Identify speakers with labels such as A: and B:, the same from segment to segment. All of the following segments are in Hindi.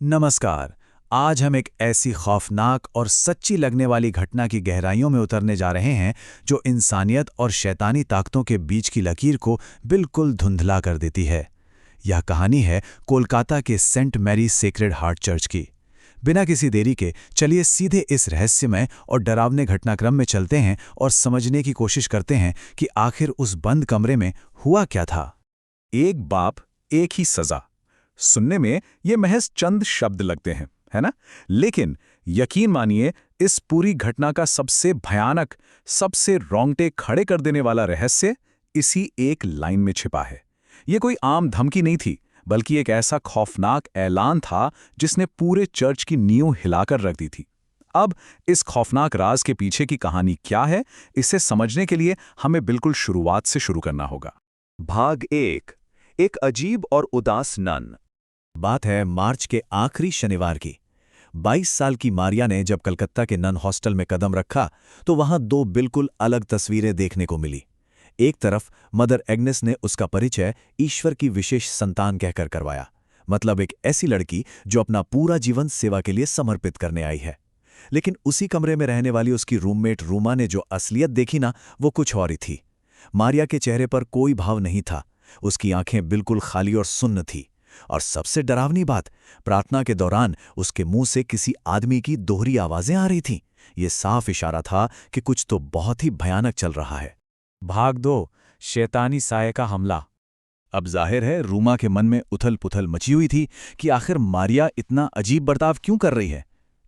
A: नमस्कार। आज हम एक ऐसी खौफनाक और सच्ची लगने वाली घटना की गहराइयों में उतरने जा रहे हैं जो इंसानियत और शैतानी ताकतों के बीच की लकीर को बिल्कुल धुंधला कर देती है। यह कहानी है कोलकाता के Saint Mary Sacred Heart church की। बिना किसी देरी के चलिए सीधे इस रहस्यमय और डरावने घटनाक्रम में चलते हैं और समझने की कोशिश करते हैं कि आखिर उस बंद कमरे में हुआ क्या था।
B: एक बाप, एक ही सजा। सुनने में ये महज चंद शब्द लगते हैं, है ना? लेकिन यकीन मानिए, इस पूरी घटना का सबसे भयानक, सबसे रोंगटे खड़े कर देने वाला रहस्य इसी एक लाइन में छिपा है। ये कोई आम धमकी नहीं थी, बल्कि एक ऐसा खौफनाक ऐलान था जिसने पूरे चर्च की नींव हिलाकर रख दी थी। अब इस खौफनाक राज के पीछे की कहानी क्या है, इसे समझने के लिए हमें बिल्कुल शुरुआत से शुरू करना होगा। भाग एक अजीब और उदास नन।
A: बात है मार्च के आखिरी शनिवार की। 22 साल की मारिया ने जब कलकत्ता के नन हॉस्टल में कदम रखा तो वहां दो बिल्कुल अलग तस्वीरें देखने को मिली। एक तरफ मदर एग्नेस ने उसका परिचय ईश्वर की विशेष संतान कहकर करवाया, मतलब एक ऐसी लड़की जो अपना पूरा जीवन सेवा के लिए समर्पित करने आई है। लेकिन उसी कमरे में रहने वाली उसकी रूममेट रूमा ने जो असलियत देखी ना, वो कुछ और ही थी। मारिया के चेहरे पर कोई भाव नहीं था, उसकी आंखें बिल्कुल खाली और सुन्न थी। और सबसे डरावनी बात, प्रार्थना के दौरान उसके मुंह से किसी आदमी की दोहरी आवाजें आ रही थीं। ये साफ इशारा था कि कुछ तो बहुत ही भयानक चल रहा है।
B: भाग 2, शैतानी साये का हमला।
A: अब जाहिर है रूमा के मन में उथल पुथल मची हुई थी कि आखिर मारिया इतना अजीब बर्ताव क्यों कर रही है।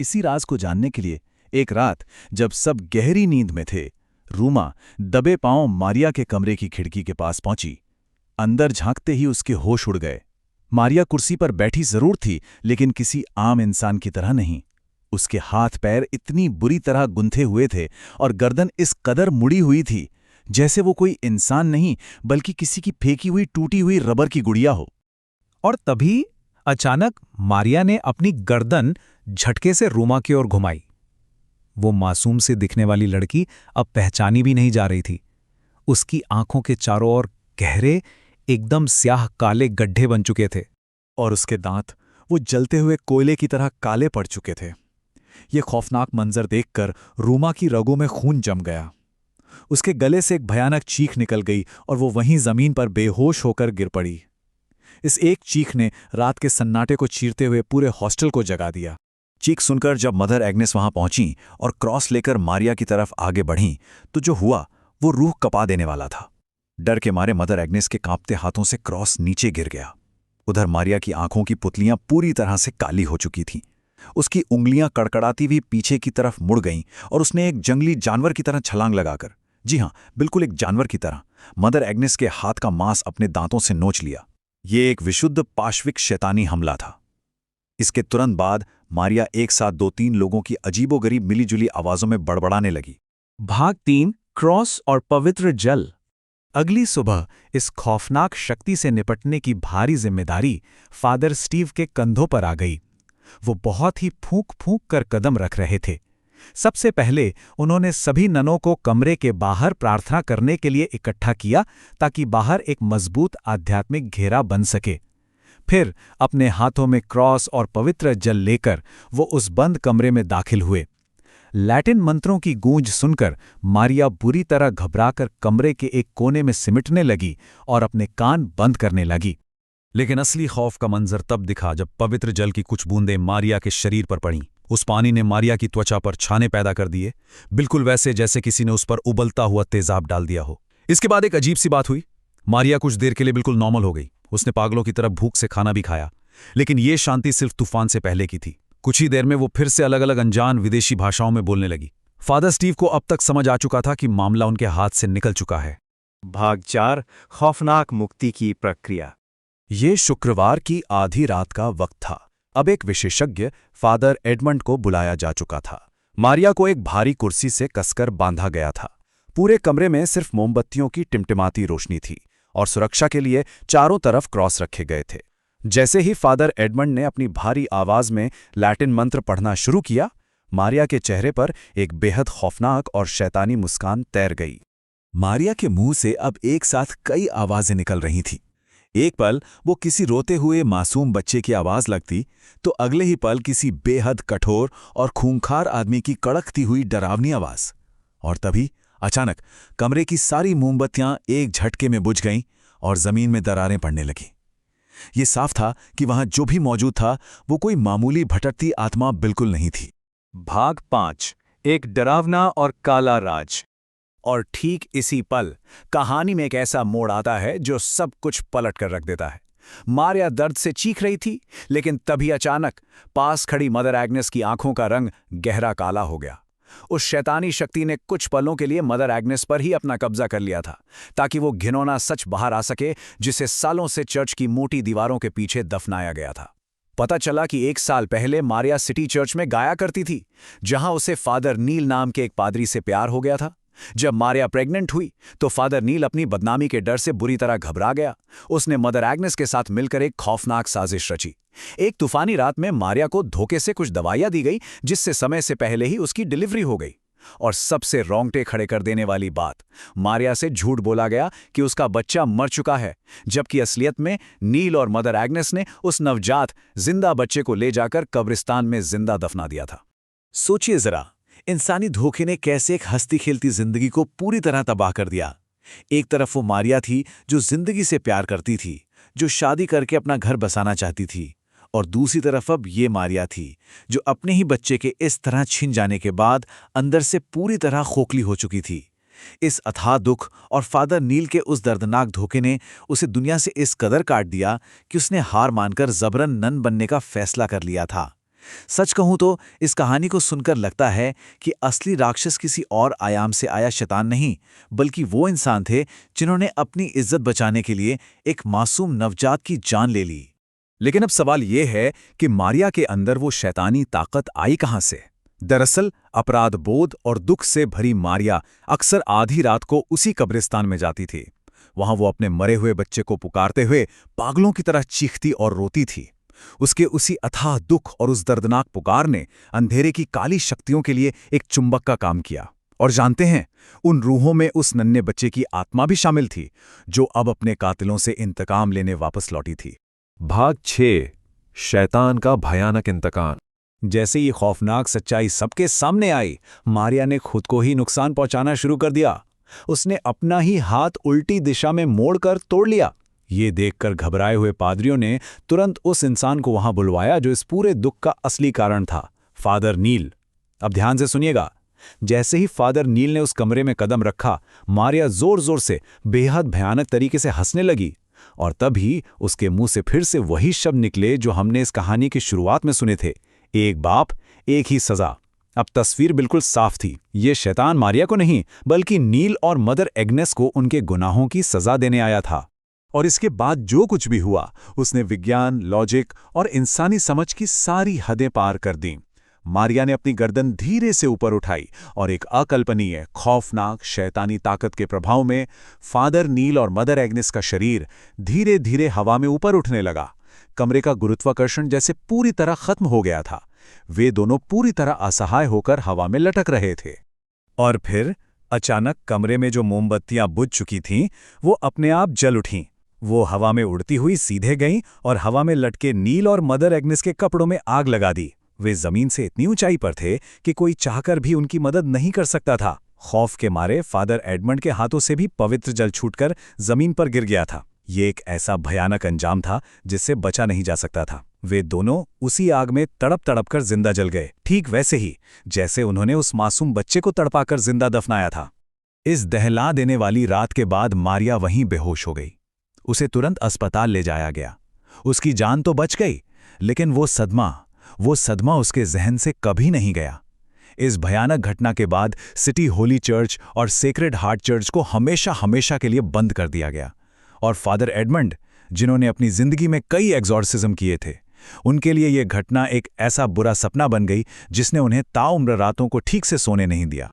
A: इसी राज को जानने के लिए एक रात जब सब गहरी नींद में थे, रूमा दबे पांव मारिया के कमरे की खिड़की के पास पहुंची। अंदर झांकते ही उसके होश उड़ गए। मारिया कुर्सी पर बैठी जरूर थी, लेकिन किसी आम इंसान की तरह नहीं। उसके हाथ पैर इतनी बुरी तरह गुंथे हुए थे और गर्दन इस कदर मुड़ी हुई थी जैसे वो कोई इंसान नहीं बल्कि किसी की फेंकी हुई टूटी हुई रबर की गुड़िया हो।
B: और तभी अचानक मारिया ने अपनी गर्दन झटके से रूमा की ओर घुमाई। वो मासूम से दिखने वाली लड़की अब पहचानी भी नहीं जा रही थी। उसकी आंखों के चारों ओर गहरे, एकदम स्याह काले गड्ढे बन चुके थे
A: और उसके दांत वो जलते हुए कोयले की तरह काले पड़ चुके थे। ये खौफनाक मंजर देखकर रूमा की रगों में खून जम गया। उसके गले से एक भयानक चीख निकल गई और वो वहीं जमीन पर बेहोश होकर गिर पड़ी। इस एक चीख ने रात के सन्नाटे को चीरते हुए पूरे हॉस्टल को जगा दिया। चीख सुनकर जब मदर एग्नेस वहां पहुंची और क्रॉस लेकर मारिया की तरफ आगे बढ़ीं, तो जो हुआ वो रूह कपा देने वाला था। डर के मारे मदर एग्नेस के कांपते हाथों से क्रॉस नीचे गिर गया। उधर मारिया की आंखों की पुतलियां पूरी तरह से काली हो चुकी थीं। उसकी उंगलियां कड़कड़ाती हुई पीछे की तरफ मुड़ गईं और उसने एक जंगली जानवर की तरह छलांग लगाकर, जी हां, बिल्कुल एक जानवर की तरह, मदर एग्नेस के हाथ का मांस अपने दांतों से नोच लिया। ये एक विशुद्ध पाश्विक शैतानी हमला था। इसके तुरंत बाद मारिया एक साथ 2-3 लोगों की अजीबोगरीब मिलीजुली आवाजों में बड़बड़ाने लगी।
B: भाग 3, क्रॉस और पवित्र जल। अगली सुबह इस खौफनाक शक्ति से निपटने की भारी जिम्मेदारी फादर स्टीव के कंधों पर आ गई। वो बहुत ही फूंक फूंक कर कदम रख रहे थे। सबसे पहले उन्होंने सभी ननों को कमरे के बाहर प्रार्थना करने के लिए इकट्ठा किया ताकि बाहर एक मजबूत आध्यात्मिक घेरा बन सके। फिर अपने हाथों में क्रॉस और पवित्र जल लेकर वो उस बंद कमरे में दाखिल हुए। लैटिन मंत्रों की गूंज सुनकर मारिया बुरी तरह घबराकर कमरे के एक कोने में सिमटने लगी और अपने कान बंद करने लगी।
C: लेकिन असली खौफ का मंजर तब दिखा जब पवित्र जल की कुछ बूंदें मारिया के शरीर पर पड़ीं। उस पानी ने मारिया की त्वचा पर छाने पैदा कर दिए, बिल्कुल वैसे जैसे किसी ने उस पर उबलता हुआ तेजाब डाल दिया हो। इसके बाद एक अजीब सी बात हुई। मारिया कुछ देर के लिए बिल्कुल नॉर्मल हो गई। उसने पागलों की तरह भूख से खाना भी खाया, लेकिन ये शांति सिर्फ तूफान से पहले की थी। कुछ ही देर में वो फिर से अलग अलग अनजान विदेशी भाषाओं में बोलने लगी। फादर स्टीव को अब तक समझ आ चुका था कि मामला उनके हाथ से निकल चुका है।
B: भाग 4, खौफनाक मुक्ति की प्रक्रिया।
A: ये शुक्रवार की आधी रात का वक्त था। अब एक विशेषज्ञ फादर एडमंड को बुलाया जा चुका था। मारिया को एक भारी कुर्सी से कसकर बांधा गया था। पूरे कमरे में सिर्फ मोमबत्तियों की टिमटिमाती रोशनी थी और सुरक्षा के लिए चारों तरफ क्रॉस रखे गए थे। जैसे ही फादर एडमंड ने अपनी भारी आवाज में लैटिन मंत्र पढ़ना शुरू किया, मारिया के चेहरे पर एक बेहद खौफनाक और शैतानी मुस्कान तैर गई। मारिया के मुंह से अब एक साथ कई आवाजें निकल रही थीं। एक पल वो किसी रोते हुए मासूम बच्चे की आवाज लगती तो अगले ही पल किसी बेहद कठोर और खूंखार आदमी की कड़कती हुई डरावनी आवाज। और तभी अचानक कमरे की सारी मोमबत्तियां एक झटके में बुझ गईं और जमीन में दरारें पड़ने लगीं। ये साफ था कि वहां जो भी मौजूद था वो कोई मामूली भटकती आत्मा बिल्कुल नहीं थी।
B: भाग 5, एक डरावना और काला राज। और ठीक इसी पल कहानी में एक ऐसा मोड़ आता है जो सब कुछ पलट कर रख देता है। मारिया दर्द से चीख रही थी, लेकिन तभी अचानक पास खड़ी मदर एग्नेस की आंखों का रंग गहरा काला हो गया। उस शैतानी शक्ति ने कुछ पलों के लिए मदर एग्नेस पर ही अपना कब्जा कर लिया था, ताकि वो घिनौना सच बाहर आ सके जिसे सालों से चर्च की मोटी दीवारों के पीछे दफनाया गया था। पता चला कि 1 साल पहले मारिया सिटी चर्च में गाया करती थी, जहां उसे फादर नील नाम के एक पादरी से प्यार हो गया था। जब मारिया प्रेग्नेंट हुई तो फादर नील अपनी बदनामी के डर से बुरी तरह घबरा गया। उसने मदर एग्नेस के साथ मिलकर एक खौफनाक साजिश रची। एक तूफानी रात में मारिया को धोखे से कुछ दवाइयां दी गई, जिससे समय से पहले ही उसकी डिलीवरी हो गई। और सबसे रोंगटे खड़े कर देने वाली बात, मारिया से झूठ बोला गया कि उसका बच्चा मर चुका है, जबकि असलियत में नील और मदर एग्नेस ने उस नवजात जिंदा बच्चे को ले जाकर कब्रिस्तान में जिंदा दफना दिया था।
A: सोचिए जरा, इंसानी धोखे ने कैसे एक हंसती खेलती जिंदगी को पूरी तरह तबाह कर दिया। एक तरफ वो मारिया थी जो जिंदगी से प्यार करती थी, जो शादी करके अपना घर बसाना चाहती थी, और दूसरी तरफ अब ये मारिया थी जो अपने ही बच्चे के इस तरह छिन जाने के बाद अंदर से पूरी तरह खोखली हो चुकी थी। इस अथाह दुख और फादर नील के उस दर्दनाक धोखे ने उसे दुनिया से इस कदर काट दिया कि उसने हार मानकर जबरन नन बनने का फैसला कर लिया था। सच कहूं तो इस कहानी को सुनकर लगता है कि असली राक्षस किसी और आयाम से आया शैतान नहीं, बल्कि वो इंसान थे जिन्होंने अपनी इज्जत बचाने के लिए एक मासूम नवजात की जान ले ली।
C: लेकिन अब सवाल यह है कि मारिया के अंदर वो शैतानी ताकत आई कहां से? दरअसल अपराध बोध और दुख से भरी मारिया अक्सर आधी रात को उसी कब्रिस्तान में जाती थी। वहां वो अपने मरे हुए बच्चे को पुकारते हुए पागलों की तरह चीखती और रोती थी। उसके उसी अथाह दुख और उस दर्दनाक पुकार ने अंधेरे की काली शक्तियों के लिए एक चुंबक का काम किया। और जानते हैं, उन रूहों में उस नन्हे बच्चे की आत्मा भी शामिल थी, जो अब अपने कातिलों से इंतकाम लेने वापस लौटी थी।
D: भाग 6, शैतान का भयानक इंतकाम।
B: जैसे ये खौफनाक सच्चाई सबके सामने आई, मारिया ने खुद को ही नुकसान पहुंचाना शुरू कर दिया। उसने अपना ही हाथ उल्टी दिशा में मोड़कर तोड़ लिया। ये देखकर घबराए हुए पादरियों ने तुरंत उस इंसान को वहां बुलवाया जो इस पूरे दुख का असली कारण था, फादर नील। अब ध्यान से सुनिएगा। जैसे ही फादर नील ने उस कमरे में कदम रखा, मारिया जोर जोर से बेहद भयानक तरीके से हंसने लगी। और तभी उसके मुंह से फिर से वही शब्द निकले जो हमने इस कहानी की शुरुआत में सुने थे, एक बाप एक ही सजा। अब तस्वीर बिल्कुल साफ थी। ये शैतान मारिया को नहीं, बल्कि नील और मदर एग्नेस को उनके गुनाहों की सजा देने आया था।
A: और इसके बाद जो कुछ भी हुआ, उसने विज्ञान, लॉजिक और इंसानी समझ की सारी हदें पार कर दी। मारिया ने अपनी गर्दन धीरे से ऊपर उठाई और एक अकल्पनीय, खौफनाक शैतानी ताकत के प्रभाव में फादर नील और मदर एग्नेस का शरीर धीरे धीरे हवा में ऊपर उठने लगा। कमरे का गुरुत्वाकर्षण जैसे पूरी तरह खत्म हो गया था। वे दोनों पूरी तरह असहाय होकर हवा में लटक रहे थे।
B: और फिर अचानक कमरे में जो मोमबत्तियां बुझ चुकी थीं, वो अपने आप जल उठीं। वो हवा में उड़ती हुई सीधे गईं और हवा में लटके नील और मदर एग्नेस के कपड़ों में आग लगा दी। वे जमीन से इतनी ऊंचाई पर थे कि कोई चाहकर भी उनकी मदद नहीं कर सकता था। खौफ के मारे फादर एडमंड के हाथों से भी पवित्र जल छूटकर जमीन पर गिर गया था। ये एक ऐसा भयानक अंजाम था जिससे बचा नहीं जा सकता था। वे दोनों उसी आग में तड़प तड़प कर जिंदा जल गए, ठीक वैसे ही जैसे उन्होंने उस मासूम बच्चे को तड़पाकर जिंदा दफनाया था। इस दहला देने वाली रात के बाद मारिया वहीं बेहोश हो गई। उसे तुरंत अस्पताल ले जाया गया। उसकी जान तो बच गई, लेकिन वो सदमा उसके जहन से कभी नहीं गया। इस भयानक घटना के बाद सिटी होली चर्च और सेक्रेड हार्ट चर्च को हमेशा हमेशा के लिए बंद कर दिया गया। और फादर एडमंड, जिन्होंने अपनी जिंदगी में कई एग्जॉर्सिज्म किए थे, उनके लिए यह घटना एक ऐसा बुरा सपना बन गई जिसने उन्हें ताउम्र रातों को ठीक से सोने नहीं दिया।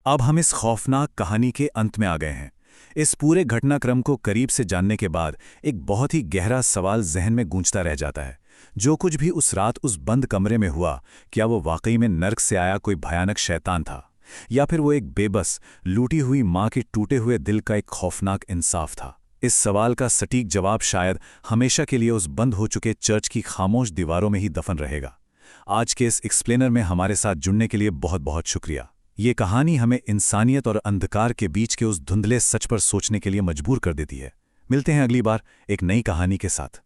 B: अब हम इस खौफनाक कहानी के अंत में आ गए हैं। इस पूरे घटनाक्रम को करीब से जानने के बाद एक बहुत ही गहरा सवाल जहन में गूंजता रह जाता है। जो कुछ भी उस रात उस बंद कमरे में हुआ, क्या वो वाकई में नर्क से आया कोई भयानक शैतान था, या फिर वो एक बेबस, लूटी हुई मां के टूटे हुए दिल का एक खौफनाक इंसाफ था?
A: इस सवाल का सटीक जवाब शायद हमेशा के लिए उस बंद हो चुके चर्च की खामोश दीवारों में ही दफन रहेगा। आज के इस एक्सप्लेनर में हमारे साथ जुड़ने के लिए बहुत बहुत शुक्रिया। ये कहानी हमें इंसानियत और अंधकार के बीच के उस धुंधले सच पर सोचने के लिए मजबूर कर देती है। मिलते हैं अगली बार एक नई कहानी के साथ।